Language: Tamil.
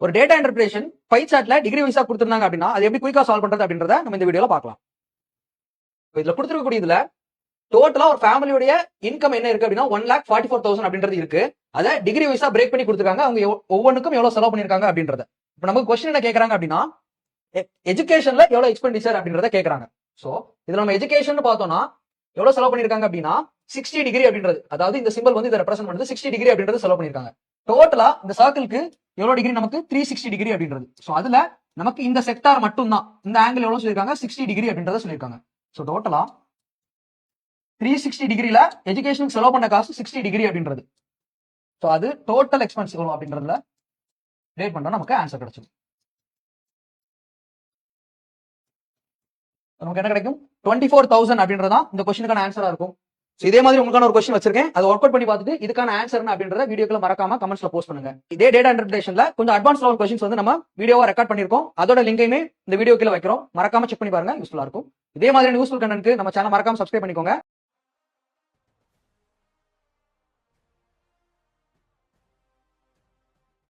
ஒரு டேட்டா இன்டர்பிரேஷன் பை சார்ட்ல டிகிரி வைஸா கொடுத்திருந்தாங்க அப்படின்னா அது எப்படி குயிக்கா சால்வ் பண்றது அப்படின்றத நம்ம இந்த வீடியோல பார்க்கலாம். இதுல கொடுத்துருக்கக்கூடிய இதுல டோட்டலா ஒரு ஃபேமிலியோட இன்கம் என்ன இருக்கு அப்படின்னா 1,44,000 அப்படின்றது இருக்கு. அதை டிகிரி வைஸா பிரேக் பண்ணி கொடுத்துருக்காங்க. அவங்க ஒவ்வொன்றுக்கும் எவ்வளவு செலவு பண்ணிருக்காங்க அப்படின்றத. இப்ப நமக்கு கொஸ்டின் என்ன கேட்கறாங்க அப்படின்னா எஜுகேஷன்ல எவ்வளவு எக்ஸ்பெண்டிச்சர் அப்படின்றத கேட்கறாங்க. சோ இதுல நம்ம எஜுகேஷன் பார்த்தோம்னா எவ்வளவு செலவு பண்ணிருக்காங்க அப்படின்னா 60 டிகிரி அப்படின்றது, அதாவது இந்த சிம்பிள் வந்து இதை ரெப்ரசென்ட் பண்ணுது 60 டிகிரி அப்படின்றது செலவு பண்ணிருக்காங்க. டோட்டலா இந்த சர்க்கிளுக்கு எவ்வளவு டிகிரி நமக்கு 360 டிகிரி அப்படின்றது. சோ அதுல நமக்கு இந்த செக்டார் மட்டும் தான் இந்த ஆங்கிள் எவ்வளவு சொல்லிருக்காங்க 60 டிகிரி அப்படின்றத சொல்லிருக்காங்க. சோ டோட்டலா 360 டிகிரில எஜுகேஷனுக்கு செலவு பண்ண காசு 60 டிகிரி அப்படின்றது. சோ அது டோட்டல் எக்ஸ்பென்ஸ் எவ்வளவு அப்படின்றதுல ரேட் பண்ணா நமக்கு ஆன்சர் கிடைச்சிடும். நமக்கு என்ன கிடைக்கும் 24,000 அப்படின்றதான் இந்த கொஸ்டினுக்கான ஆன்சரா இருக்கும். இதே மாதிரி உங்களுக்கான ஒரு கொஸ்டின் வச்சிருக்கேன், அதை ஒர்க் அவுட் பண்ணி பார்த்துட்டு இதுக்கான ஆன்சர் அப்படின்றத வீடியோக்குள்ள மறக்காம கமெண்ட்ஸ்ல போஸ்ட் பண்ணுங்க. இதே டேட்டா இன்டர்பிரேஷன்ல கொஞ்சம் அட்வான்ஸ் லெவல் கொஸ்டின்ஸ் வந்து நம்ம வீடியோவா ரெக்கார்ட் பண்ணிருக்கோம். அதோட லிங்கையுமே இந்த வீடியோ கீழ வைக்கிறோம், மறக்காம செக் பண்ணி பாருங்க, யூஸ்ஃபுல்லா இருக்கும். இதே மாதிரி யூஸ்ஃபுல் கண்டென்ட்க்கு நம்ம சேனல் மறக்காம சப்ஸ்கிரைப் பண்ணிக்கோங்க.